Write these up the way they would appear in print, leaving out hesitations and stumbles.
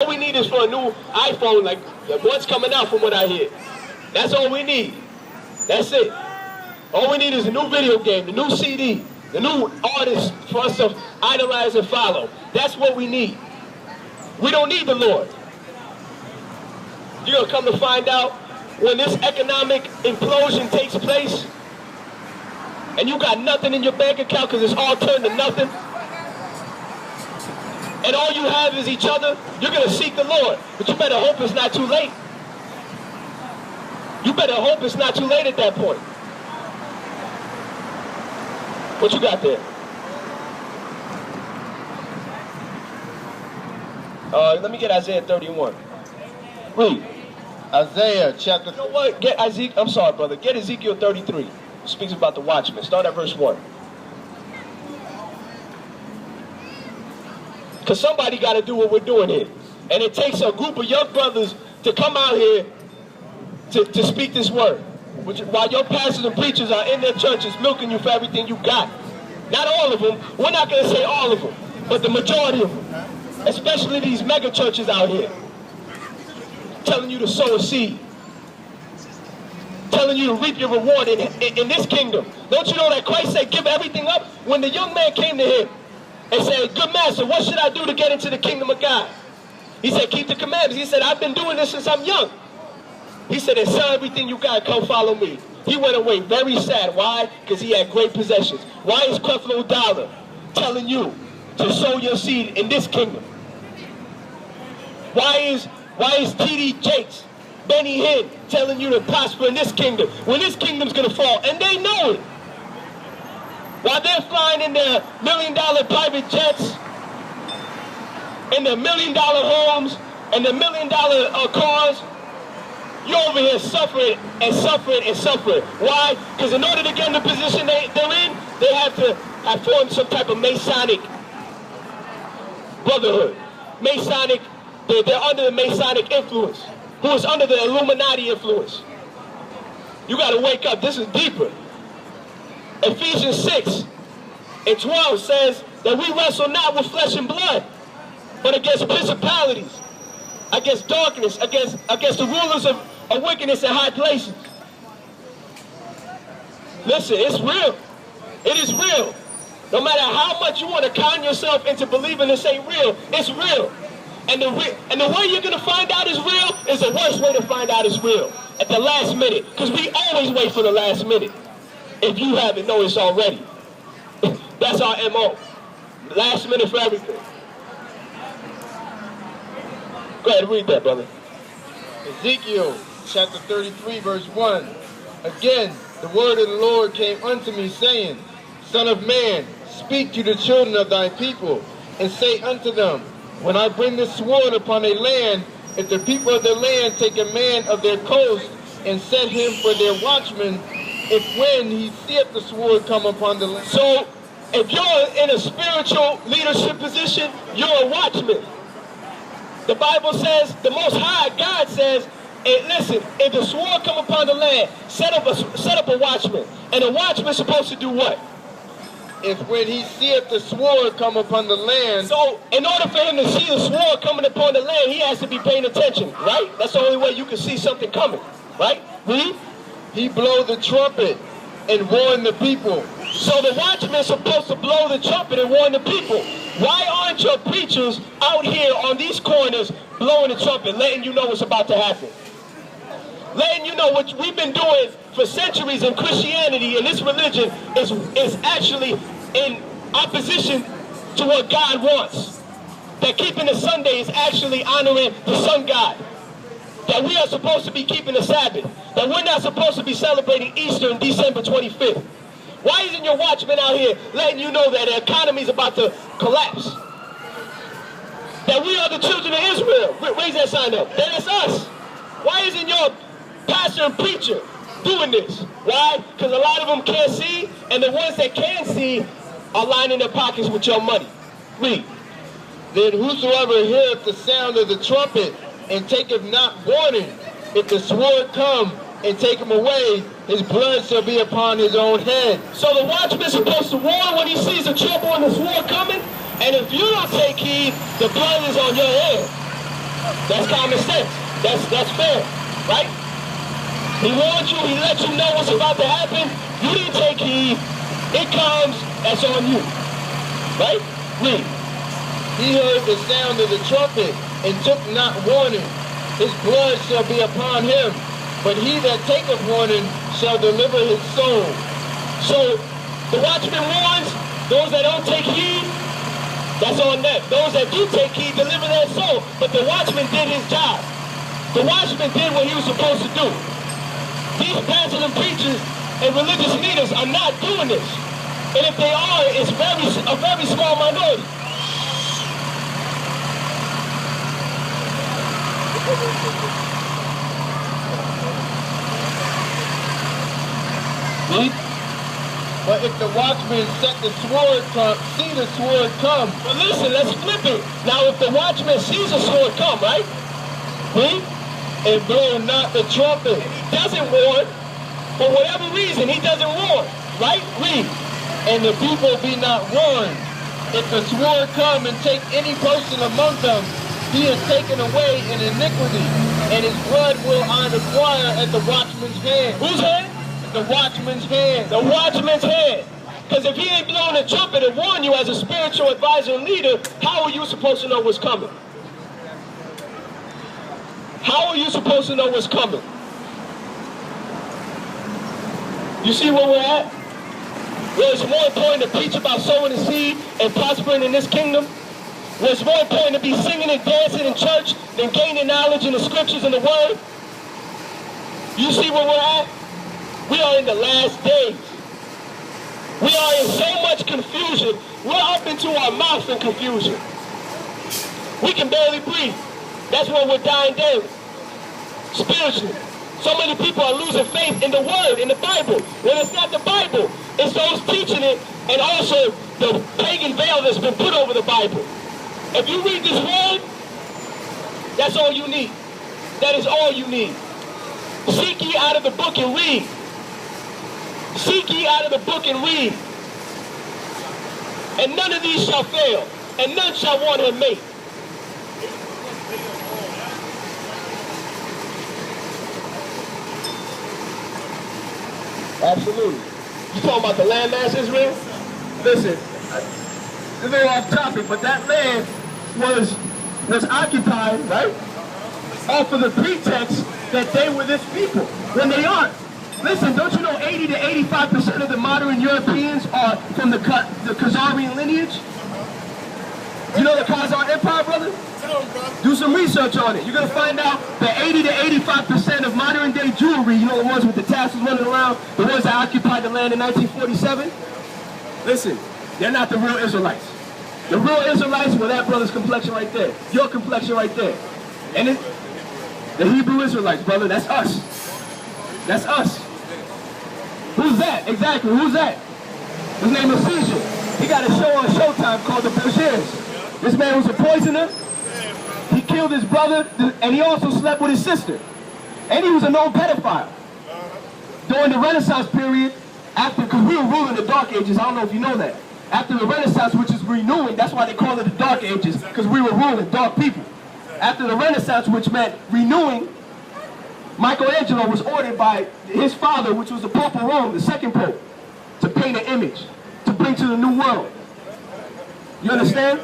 All we need is for a new iPhone, like what's coming out from what I hear. That's all we need. That's it. All we need is a new video game, the new CD, the new artist for us to idolize and follow. That's what we need. We don't need the Lord. You're going to come to find out when this economic implosion takes place and you got nothing in your bank account because it's all turned to nothing, and all you have is each other, you're going to seek the Lord. But you better hope it's not too late. You better hope it's not too late at that point. What you got there? Let me get Isaiah 31. Read. Isaiah chapter... You know what? Get Ezekiel. I'm sorry, brother. Get Ezekiel 33. It speaks about the watchman. Start at verse 1. Because somebody got to do what we're doing here. And it takes a group of young brothers to come out here to speak this word. While your pastors and preachers are in their churches milking you for everything you got. Not all of them. We're not going to say all of them. But the majority of them. Especially these mega churches out here. Telling you to sow a seed. Telling you to reap your reward in this kingdom. Don't you know that Christ said give everything up? When the young man came to him and said, good master, what should I do to get into the kingdom of God? He said, keep the commandments. He said, I've been doing this since I'm young. He said, and sell everything you got, come follow me. He went away very sad. Why? Because he had great possessions. Why is Creflo Dollar telling you to sow your seed in this kingdom? Why is T.D. Jakes, Benny Hinn telling you to prosper in this kingdom when this kingdom's going to fall? And they know it. While they're flying in their $1 million private jets, in their $1 million homes, and their $1 million cars, you're over here suffering and suffering and suffering. Why? Because in order to get in the position they're in, they have to have formed some type of Masonic brotherhood. Masonic, they're under the Masonic influence. Who is under the Illuminati influence? You got to wake up. This is deeper. Ephesians 6 and 12 says that we wrestle not with flesh and blood, but against principalities, against darkness, against the rulers of wickedness in high places. Listen, it's real. It is real. No matter how much you want to con yourself into believing this ain't real, it's real. And the way you're going to find out it's real is the worst way to find out it's real. At the last minute. Because we always wait for the last minute. If you haven't noticed already. That's our MO. Last minute for everything. Go ahead, read that, brother. Ezekiel chapter 33 verse 1. Again, the word of the Lord came unto me, saying, Son of man, speak to the children of thy people, and say unto them, when I bring this sword upon a land, if the people of the land take a man of their coast, and set him for their watchman, if when he seeth the sword come upon the land. So, if you're in a spiritual leadership position, you're a watchman. The Bible says, the Most High, God says, hey, listen, if the sword come upon the land, set up a watchman. And a watchman's supposed to do what? If when he seeth the sword come upon the land. So, in order for him to see the sword coming upon the land, he has to be paying attention, right? That's the only way you can see something coming, right? He blow the trumpet and warn the people. So the watchman's supposed to blow the trumpet and warn the people. Why aren't your preachers out here on these corners blowing the trumpet, letting you know what's about to happen? Letting you know what we've been doing for centuries in Christianity and this religion is actually in opposition to what God wants. That keeping the Sunday is actually honoring the sun god. That we are supposed to be keeping the Sabbath. That we're not supposed to be celebrating Easter on December 25th. Why isn't your watchman out here letting you know that the economy is about to collapse? That we are the children of Israel. Raise that sign up. That it's us. Why isn't your pastor and preacher doing this? Why? Because a lot of them can't see, and the ones that can see are lining their pockets with your money. Read. Then whosoever heareth the sound of the trumpet, and taketh not warning, if the sword come and take him away, his blood shall be upon his own head. So the watchman's supposed to warn when he sees a trouble and the sword coming, and if you don't take heed, the blood is on your head. That's common sense. That's fair, right? He warned you, he let you know what's about to happen. You didn't take heed. It comes, that's on you. Right? Read. He heard the sound of the trumpet and took not warning. His blood shall be upon him, but he that taketh warning shall deliver his soul. So the watchman warns, those that don't take heed, that's on them. Those that do take heed deliver their soul. But the watchman did his job. The watchman did what he was supposed to do. These pastors and preachers and religious leaders are not doing this. And if they are, it's a very small minority. But if the watchman see the sword come. But listen, let's flip it. Now if the watchman sees a sword come, right? Read. And blow not the trumpet. He doesn't warn. For whatever reason, he doesn't warn. Right? Read. And the people be not warned. If the sword come and take any person among them, he is taken away in iniquity, and his blood will I require at the watchman's hand. Whose hand? The watchman's hand. The watchman's hand. Because if he ain't blowing a trumpet and warn you as a spiritual advisor and leader, how are you supposed to know what's coming? How are you supposed to know what's coming? You see where we're at? Where it's more important to preach about sowing the seed and prospering in this kingdom? Where it's more important to be singing and dancing in church than gaining knowledge in the scriptures and the word? You see where we're at? We are in the last days. We are in so much confusion. We're up into our mouth in confusion. We can barely breathe. That's when we're dying daily. Spiritually. So many people are losing faith in the word, in the Bible. When it's not the Bible, it's those teaching it, and also the pagan veil that's been put over the Bible. If you read this word, that's all you need. That is all you need. Seek ye out of the book and read. Seek ye out of the book and read. And none of these shall fail, and none shall want him mate. Absolutely. You talking about the land mass, Israel? Listen, it's a little off topic, but that land was occupied, right? Off of the pretext that they were this people, when they aren't. Listen, don't you know 80 to 85% of the modern Europeans are from the Khazarian lineage? You know the Khazar Empire, brother? Do some research on it. You're going to find out that 80 to 85% of modern day Jewry, you know the ones with the tassels running around, the ones that occupied the land in 1947? Listen, they're not the real Israelites. The real Israelites were that brother's complexion right there. Your complexion right there. And the Hebrew Israelites, brother, that's us. That's us. Who's that? Exactly, who's that? His name is Caesar. He got a show on Showtime called The Bergers. This man was a poisoner. He killed his brother, and he also slept with his sister. And he was a known pedophile. During the Renaissance period, because we were ruling the Dark Ages, I don't know if you know that. After the Renaissance, which is renewing, that's why they call it the Dark Ages, because we were ruling dark people. After the Renaissance, which meant renewing, Michelangelo was ordered by his father, which was the Pope of Rome, the second Pope, to paint an image, to bring to the New World. You understand?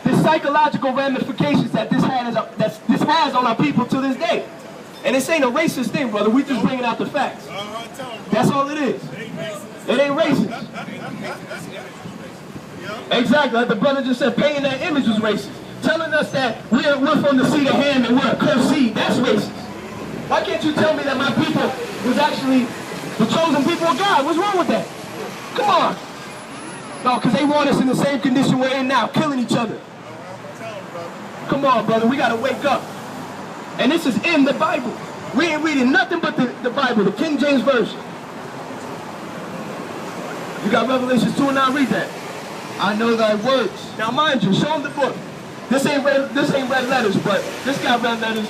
The psychological ramifications that this has on our people to this day. And this ain't a racist thing, brother. We just bringing out the facts. That's all it is. It ain't racist. Exactly. Like the brother just said, painting that image was racist. Telling us that we're from the seed of Ham and we're a cursed seed, that's racist. Why can't you tell me that my people was actually the chosen people of God? What's wrong with that? Come on. No, because they want us in the same condition we're in now, killing each other. Come on, brother, we got to wake up. And this is in the Bible. We ain't reading nothing but the Bible, the King James Version. You got Revelation 2:9, read that. I know thy works. Now mind you, show them the book. This ain't red letters, but this got red letters.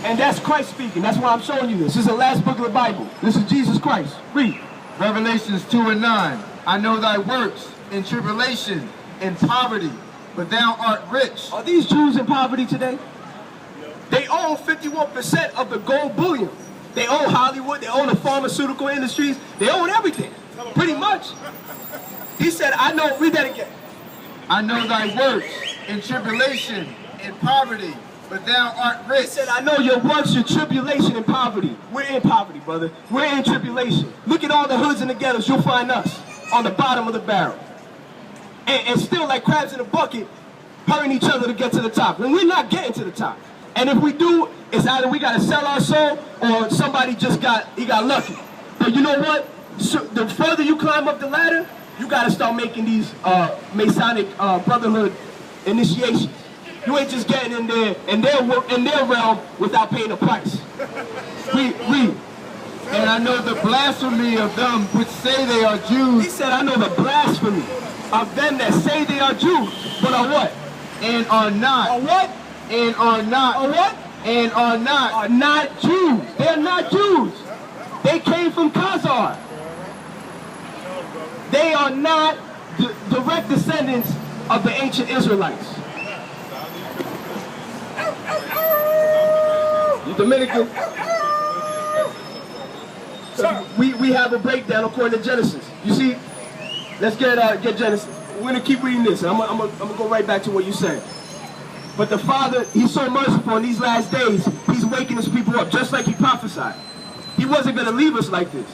And that's Christ speaking. That's why I'm showing you this. This is the last book of the Bible. This is Jesus Christ. Read. Revelations 2:9. I know thy works in tribulation, in poverty, but thou art rich. Are these Jews in poverty today? They own 51% of the gold bullion. They own Hollywood, they own the pharmaceutical industries, they own everything, pretty much. He said, I know, read that again. I know thy works in tribulation, in poverty, but thou art rich. He said, I know your works, your tribulation and poverty. We're in poverty, brother. We're in tribulation. Look at all the hoods and the ghettos, you'll find us on the bottom of the barrel. And still like crabs in a bucket, hurting each other to get to the top. And we're not getting to the top. And if we do, it's either we got to sell our soul or somebody just got lucky. But you know what? So the further you climb up the ladder, you got to start making these Masonic brotherhood initiations. You ain't just getting in there in their realm without paying a price. Read. And I know the blasphemy of them which say they are Jews. He said, I know the blasphemy of them that say they are Jews, but are what? And are not. Are what? And are not. Are what? And are not. Are not Jews. They are not Jews. They came from Khazar. They are not the direct descendants of the ancient Israelites. You Dominican? So we have a breakdown according to Genesis. You see, let's get Genesis. We're gonna keep reading this. I'm gonna go right back to what you said. But the Father, He's so merciful in these last days. He's waking His people up, just like He prophesied. He wasn't gonna leave us like this,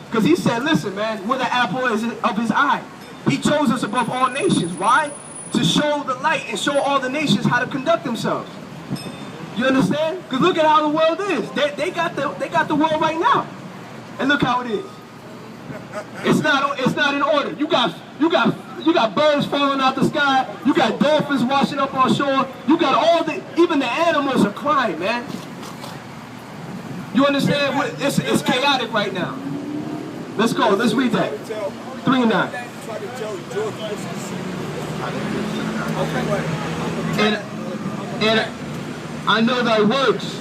because He said, "Listen, man, we're the apple of His eye." He chose us above all nations. Why? To show the light and show all the nations how to conduct themselves. You understand? Because look at how the world is. They got the world right now, and look how it is. It's not in order. You got birds falling out the sky. You got dolphins washing up on shore. You got even the animals are crying, man. You understand? It's chaotic right now. Let's go. Let's read that. 3 and 9. And I know thy works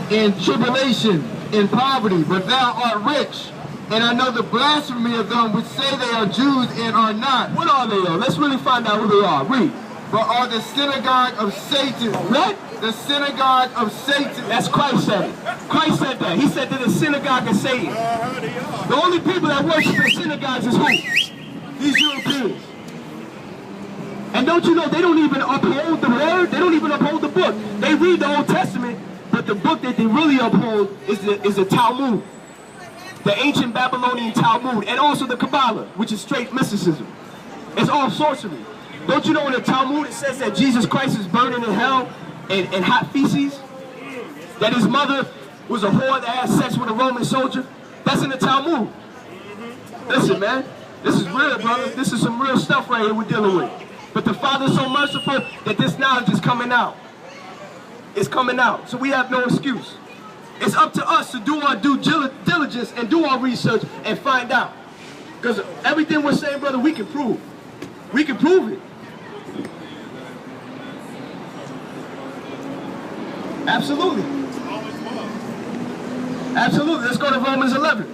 in tribulation, in poverty, but thou art rich. And I know the blasphemy of them which say they are Jews and are not. What are they, though? Let's really find out who they are. Read. But are the synagogue of Satan. What? The synagogue of Satan. That's Christ said it. Christ said that. He said that the synagogue of Satan. The only people that worship in synagogues is who? These Europeans. And don't you know, they don't even uphold the word. They don't even uphold the book. They read the Old Testament, but the book that they really uphold is the Talmud. The ancient Babylonian Talmud, and also the Kabbalah, which is straight mysticism. It's all sorcery. Don't you know in the Talmud it says that Jesus Christ is burning in hell in hot feces? That his mother was a whore that had sex with a Roman soldier? That's in the Talmud. Listen, man, this is real, brother. This is some real stuff right here we're dealing with. But the Father's so merciful that this knowledge is coming out. It's coming out, so we have no excuse. It's up to us to do our due diligence and do our research and find out. Because everything we're saying, brother, we can prove. We can prove it. Absolutely. Absolutely. Let's go to Romans 11.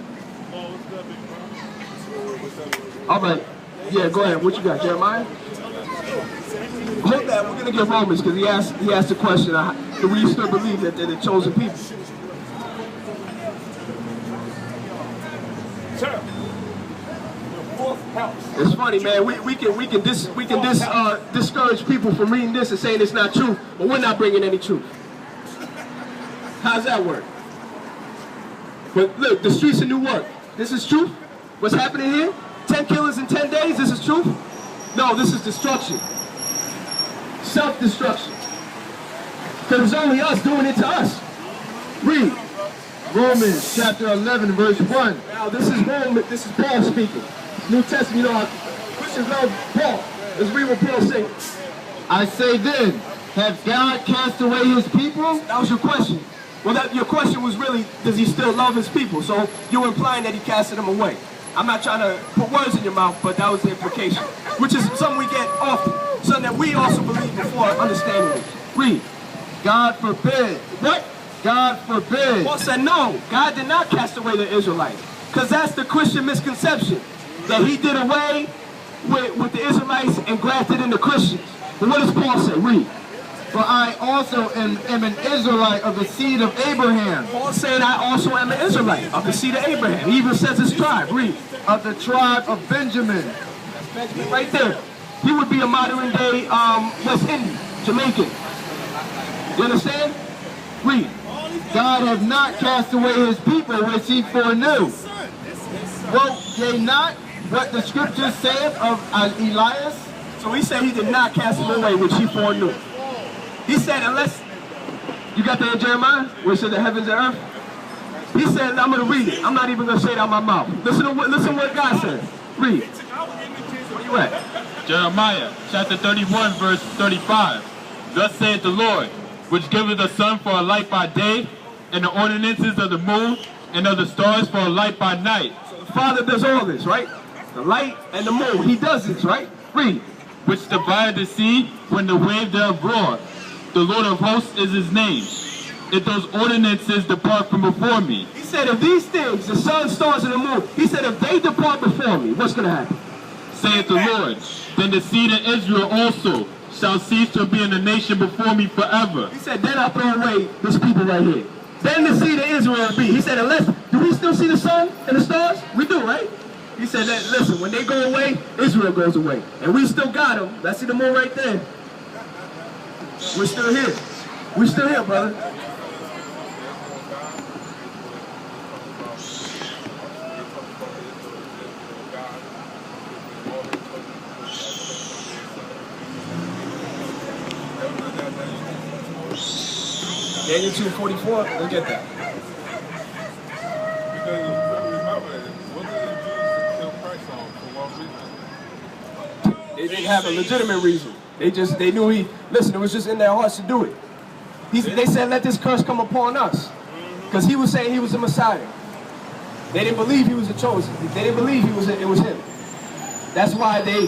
All right. Yeah, go ahead. What you got, Jeremiah? Hold that. We're going to get Romans because he asked the question, do we still believe that they're the chosen people? It's funny, man. We can discourage people from reading this and saying it's not true, but we're not bringing any truth. How's that work? But look, the streets of Newark. This is truth. What's happening here? 10 killers in 10 days. This is truth. No, this is destruction. Self-destruction. Because it's only us doing it to us. Read. Romans chapter 11, verse 1. Now this is Paul speaking. New Testament, you know how Christians love Paul. Let's read what Paul says. I say then, have God cast away his people? That was your question. Well, your question was really, does he still love his people? So you're implying that he casted them away. I'm not trying to put words in your mouth, but that was the implication. Which is something we get often. Something that we also believe before understanding it. Read. God forbid. What? God forbid. Paul said no, God did not cast away the Israelites. Because that's the Christian misconception. That he did away with the Israelites and grafted in the Christians. But what does Paul say? Read. For I also am an Israelite of the seed of Abraham. Paul said, I also am an Israelite of the seed of Abraham. He even says his tribe. Read. Of the tribe of Benjamin. That's Benjamin right there. He would be a modern day West Indian, Jamaican. You understand? Read. God hath not cast away his people which he foreknew. Wrote ye not what the scriptures saith of Elias? So he said he did not cast them away which he foreknew. He said, unless, you got that in Jeremiah, where it said the heavens and earth? He said, I'm going to read it. I'm not even going to say it out my mouth. Listen to what God says. Read. Where you at? Jeremiah chapter 31 verse 35. Thus saith the Lord, which giveth the sun for a light by day, and the ordinances of the moon and of the stars for a light by night. So the Father does all this, right? The light and the moon. He does this, right? Read. Which divided the sea when the wave thereof roared. The Lord of hosts is his name. If those ordinances depart from before me. He said, if these things, the sun, stars, and the moon, he said, if they depart before me, what's going to happen? Saith the Lord, then the seed of Israel also shall cease to be in a nation before me forever. He said, then I'll throw away this people right here. Then the seed of Israel will be. He said, unless, do we still see the sun and the stars? We do, right? He said, that, listen, when they go away, Israel goes away. And we still got them. Let's see the moon right there. We're still here. We're still here, brother. Daniel 2:44, look at that. Because remember, wasn't the Jews kill Christ on for one reason? They didn't have a legitimate reason. They knew listen, it was just in their hearts to do it. They said, let this curse come upon us. Because he was saying he was the Messiah. They didn't believe he was the chosen. They didn't believe it was him. That's why they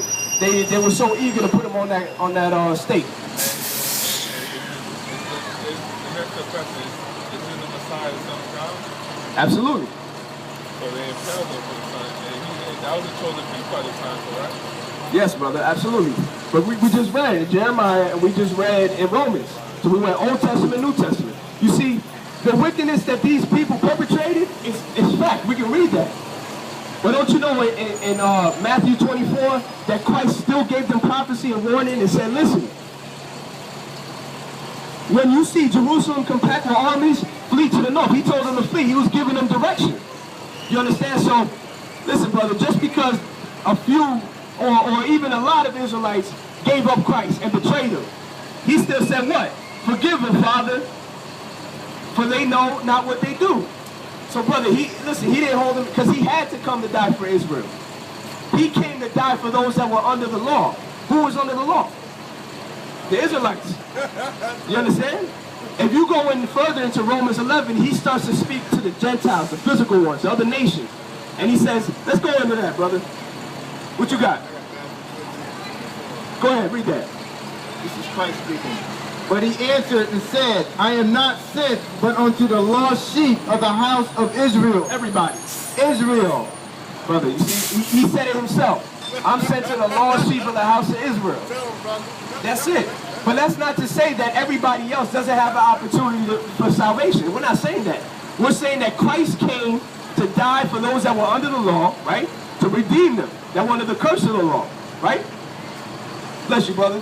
were so eager to put him on that stake. Absolutely. So they impelled him for the son, and that was the chosen people at the time, correct? Yes, brother, absolutely. But we just read in Jeremiah and we just read in Romans. So we went Old Testament, New Testament. You see, the wickedness that these people perpetrated is fact. We can read that. But don't you know in Matthew 24 that Christ still gave them prophecy and warning and said, listen, when you see Jerusalem compact with armies, flee to the north. He told them to flee. He was giving them direction. You understand? So, listen, brother, just because a few or even a lot of Israelites gave up Christ and betrayed him, he still said what? Forgive them, Father, for they know not what they do. So, brother, he didn't hold him because he had to come to die for Israel. He came to die for those that were under the law. Who was under the law? The Israelites. You understand? If you go in further into Romans 11, he starts to speak to the Gentiles, the physical ones, the other nations. And he says, let's go into that, brother. What you got? Go ahead, read that. This is Christ speaking. But he answered and said, I am not sent but unto the lost sheep of the house of Israel. Everybody. Israel. Brother, you see, he said it himself. I'm sent to the lost sheep of the house of Israel. That's it. But that's not to say that everybody else doesn't have an opportunity for salvation. We're not saying that. We're saying that Christ came to die for those that were under the law, right? To redeem them, that were under the curse of the law, right? Bless you, brother.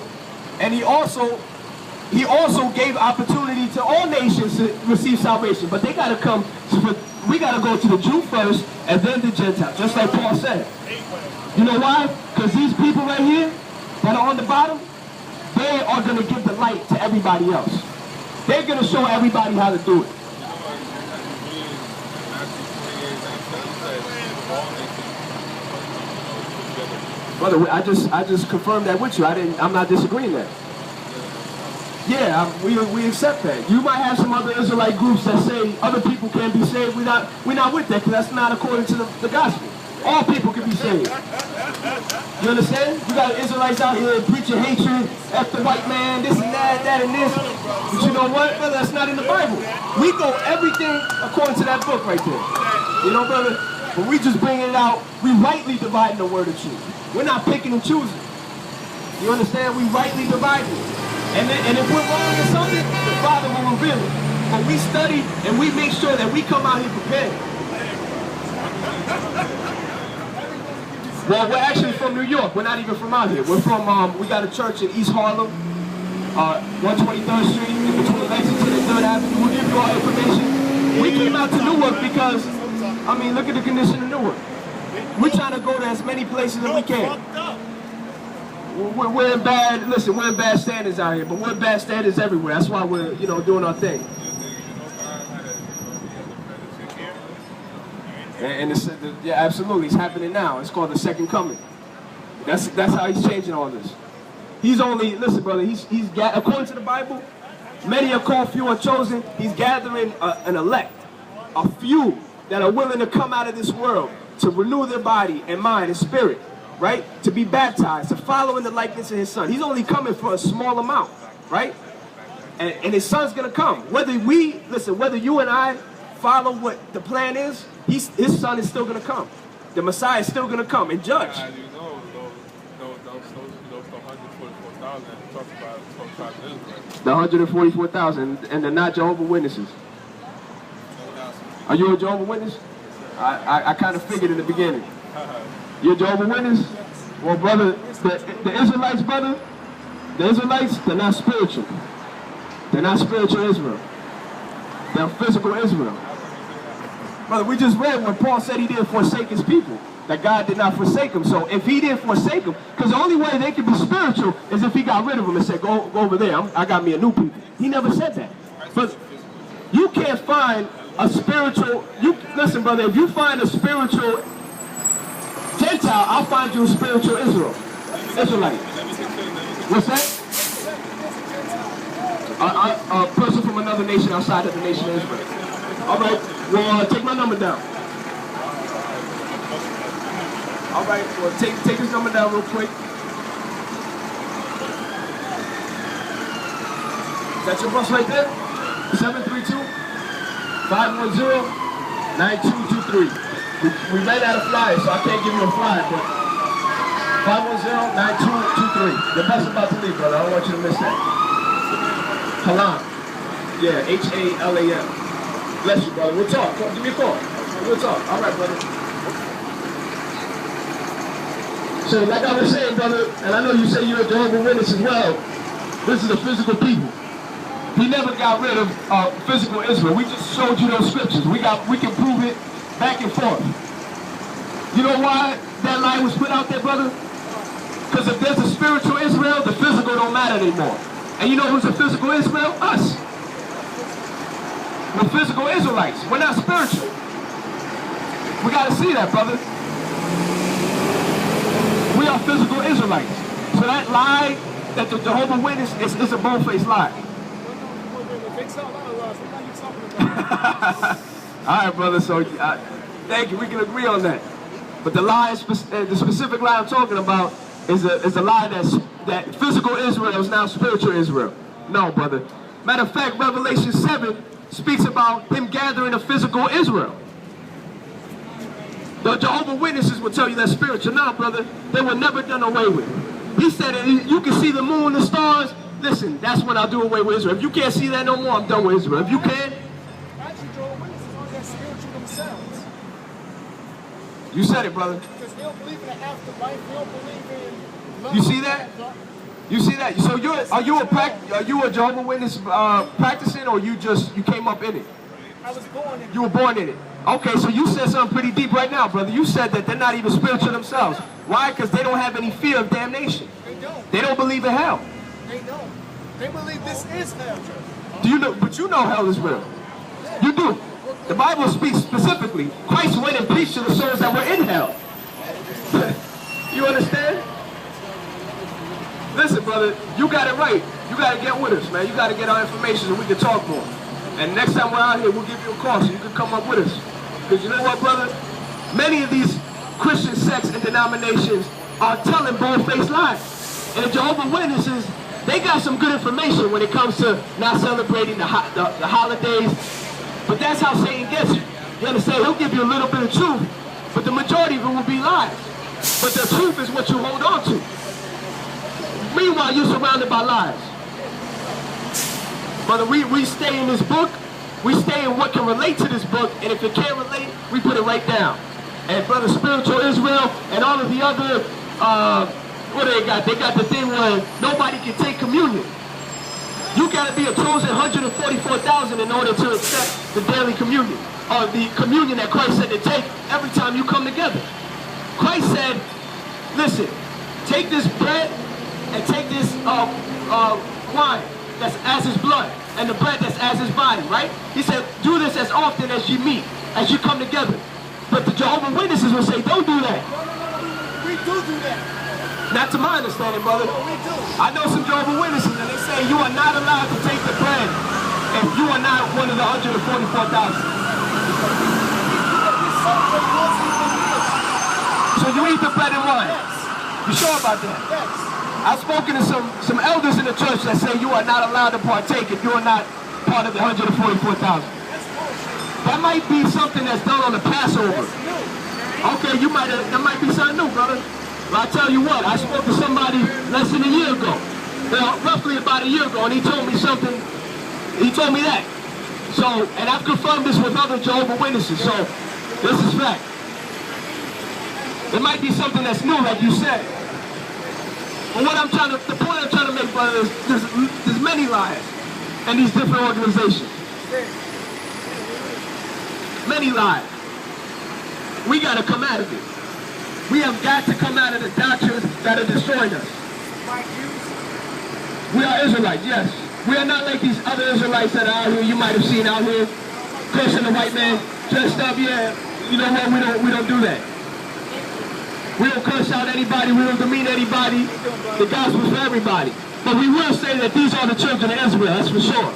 And he also gave opportunity to all nations to receive salvation. But they got to come, we got to go to the Jew first and then the Gentile, just like Paul said. You know why? Because these people right here that are on the bottom, they are going to give the light to everybody else. They're going to show everybody how to do it. Brother, I just confirmed that with you. I'm not disagreeing that. Yeah, we accept that. You might have some other Israelite groups that say other people can't be saved. We're not with that because that's not according to the gospel. All people can be saved. You understand? You got Israelites out here preaching hatred, F the white man, this and that, that and this. But you know what, brother? That's not in the Bible. We go everything according to that book right there. You know, brother? But we just bringing it out. We rightly dividing the word of truth. We're not picking and choosing. You understand? We rightly dividing it. And if we're wrong in something, the Father will reveal it. But we study and we make sure that we come out here prepared. Well, we're actually from New York. We're not even from out here. We're from, we got a church in East Harlem, 123rd Street, in between Lexington and 3rd Avenue. We'll give you all information. We came out to Newark because, I mean, look at the condition of Newark. We're trying to go to as many places as we can. We're in bad, listen, we're in bad standards out here, but we're in bad standards everywhere. That's why we're, you know, doing our thing. And it's, yeah, absolutely, it's happening now. It's called the second coming. That's how he's changing all this. He's only, listen, brother, he's according to the Bible, many are called, few are chosen. He's gathering an elect, a few that are willing to come out of this world to renew their body and mind and spirit, right? To be baptized, to follow in the likeness of his son. He's only coming for a small amount, right? And his son's gonna come. Whether we, listen, whether you and I follow what the plan is, his son is still gonna come. The Messiah is still gonna come and judge. As you know, those 144,000 talk about 12 tribes of Israel. The 144,000, and they're not Jehovah's Witnesses. Are you a Jehovah's Witness? I kind of figured in the beginning. You're a Jehovah's Witness? Well, brother, the Israelites, brother, the Israelites, they're not spiritual. They're not spiritual Israel. They're physical Israel. Brother, we just read when Paul said he didn't forsake his people, that God did not forsake them. So if he didn't forsake them, because the only way they can be spiritual is if he got rid of them and said, go over there, I got me a new people. He never said that. But you can't find a spiritual, listen, brother, if you find a spiritual Gentile, I'll find you a spiritual Israelite. What's that? A person from another nation outside of the nation of Israel. All right, well, take my number down. All right, well, take his number down real quick. Is that your bus right there? 732-510-9223. We ran out of flyers, so I can't give you a flyer, but 510-9223. Your bus is about to leave, brother. I don't want you to miss that. Halam. Yeah, H-A-L-A-M. Bless you, brother. We'll talk. Give me a call. We'll talk. All right, brother. So, like I was saying, brother, and I know you say you're a Jehovah's Witness as well, this is the physical people. He never got rid of physical Israel. We just showed you those scriptures. We can prove it back and forth. You know why that lie was put out there, brother? Because if there's a spiritual Israel, the physical don't matter anymore. And you know who's a physical Israel? Us. We're physical Israelites. We're not spiritual. We got to see that, brother. We are physical Israelites. So that lie that the Jehovah's Witness is a bold-faced lie. All right, brother. So thank you. We can agree on that. But the lie, the specific lie I'm talking about, is a lie that physical Israel is now spiritual Israel. No, brother. Matter of fact, Revelation 7 speaks about him gathering a physical Israel. The Jehovah's Witnesses will tell you that's spiritual. No, brother. They were never done away with. He said, you can see the moon, the stars. Listen, that's when I'll do away with Israel. If you can't see that no more, I'm done with Israel. If you can. Actually, Jehovah's Witnesses aren't that spiritual themselves. You said it, brother. Because they don't believe in the afterlife. They don't believe in love. You see that? You see that? So are you a Jehovah's Witness practicing, or you came up in it? I was born in it. You were born in it. Okay, so you said something pretty deep right now, brother. You said that they're not even spiritual themselves. Why? Because they don't have any fear of damnation. They don't. They don't believe in hell. They don't. They believe this is hell. Do you know? But you know hell is real. You do. The Bible speaks specifically. Christ went and preached to the souls that were in hell. You understand? Listen, brother, you got it right. You got to get with us, man. You got to get our information so we can talk more. And next time we're out here, we'll give you a call so you can come up with us. Because you know what, brother? Many of these Christian sects and denominations are telling bold-faced lies. And Jehovah's Witnesses, they got some good information when it comes to not celebrating the holidays. But that's how Satan gets you. You understand? He'll give you a little bit of truth, but the majority of it will be lies. But the truth is what you hold on to. Meanwhile, you're surrounded by lies. Brother, we stay in this book. We stay in what can relate to this book, and if it can't relate, we put it right down. And Brother Spiritual Israel and all of the other, what do they got? They got the thing where nobody can take communion. You got to be a chosen 144,000 in order to accept the daily communion, or the communion that Christ said to take every time you come together. Christ said, listen, take this bread and take this wine that's as his blood, and the bread that's as his body, right? He said, do this as often as you meet, as you come together. But the Jehovah's Witnesses will say, don't do that. We do that. Not to my understanding, brother. We do. I know some Jehovah's Witnesses, and they say you are not allowed to take the bread if you are not one of the 144,000. So you eat the bread and wine? Yes. You sure about that? Yes. I've spoken to some elders in the church that say you are not allowed to partake if you are not part of the 144,000. That might be something that's done on the Passover. Okay, that might be something new, brother. But I tell you what, I spoke to somebody less than a year ago. Well, roughly about a year ago, and he told me something. He told me that. So, and I've confirmed this with other Jehovah's Witnesses. So, this is fact. It might be something that's new, like you said. But the point I'm trying to make, brother, is there's many lies in these different organizations. Many lies. We got to come out of it. We have got to come out of the doctrines that are destroying us. We are Israelites, yes. We are not like these other Israelites that are out here, you might have seen out here, cursing the white man, dressed up, yeah. You know what, we don't do that. We don't curse out anybody, we don't demean anybody. The gospel's for everybody. But we will say that these are the children of Israel, that's for sure.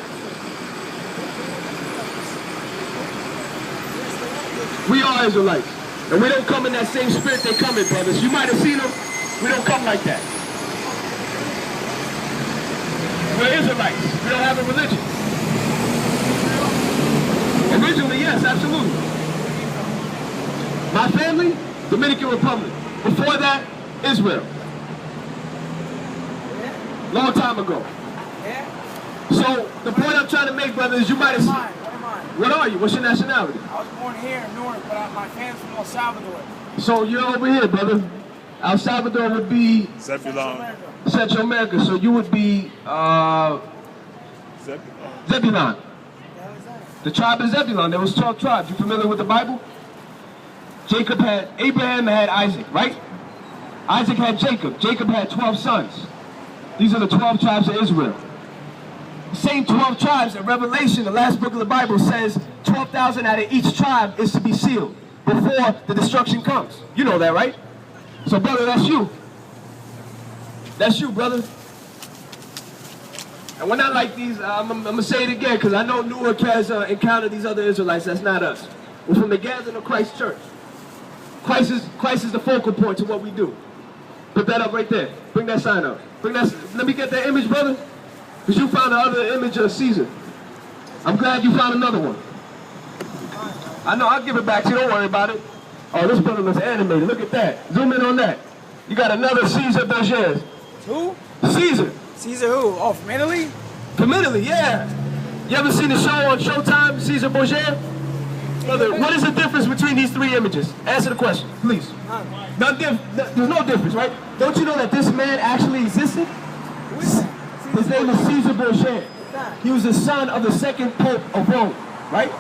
We are Israelites. And we don't come in that same spirit they come in, brothers. You might have seen them. We don't come like that. We're Israelites. We don't have a religion. Originally, yes, absolutely. My family, Dominican Republic. Before that, Israel. Long time ago. So, the point I'm trying to make, brother, is you might have seen... What are you? What's your nationality? I was born here in Newark, but my family's from El Salvador. So you're over here, brother. El Salvador would be Zebulon. Central America. So you would be Zebulon. The tribe of Zebulon. There was 12 tribes. You familiar with the Bible? Abraham had Isaac, right? Isaac had Jacob. Jacob had 12 sons. These are the 12 tribes of Israel. The same 12 tribes in Revelation, the last book of the Bible, says 12,000 out of each tribe is to be sealed before the destruction comes. You know that, right? So, brother, that's you. That's you, brother. And we're not like these, I'm going to say it again, because I know Newark has encountered these other Israelites. That's not us. We're from the gathering of Christ Church. Christ is the focal point to what we do. Put that up right there. Bring that sign up. Let me get that image, brother. Because you found the other image of Caesar. I'm glad you found another one. I know, I'll give it back to you. Don't worry about it. Oh, this brother looks animated. Look at that. Zoom in on that. You got another Caesar Borgia. Who? Caesar. Caesar who? Oh, from Italy? From Italy, yeah. You ever seen the show on Showtime, Caesar Borgia? Brother, what is the difference between these three images? Answer the question, please. There's no difference, right? Don't you know that this man actually existed? His name is Caesar Borgia. He was the son of the second Pope of Rome, right?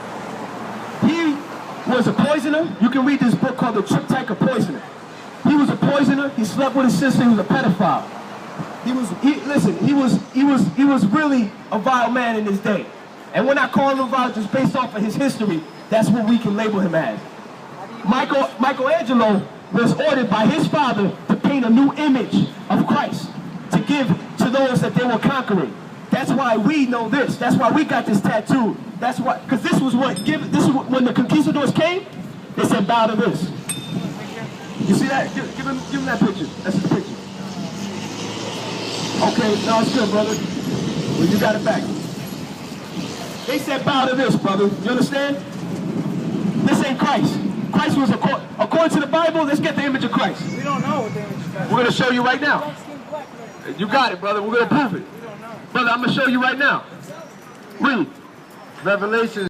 He was a poisoner. You can read this book called The Triptych of Poisoner. He was a poisoner. He slept with his sister. He was a pedophile. He was really a vile man in his day. And we're not calling him vile just based off of his history. That's what we can label him as. Michelangelo was ordered by his father to paint a new image of Christ to give to those that they were conquering. That's why we know this. That's why we got this tattoo. That's why, because this was when the conquistadors came. They said, bow to this. You see that? Give him that picture. That's his picture. Okay, no, it's good, brother. Well, you got it back. They said, bow to this, brother. You understand? This ain't Christ. Christ was, according to the Bible, let's get the image of Christ. We don't know what the image of Christ is. We're going to show you right now. You got it, brother. We're going to prove it. Brother, I'm going to show you right now. Read. Revelation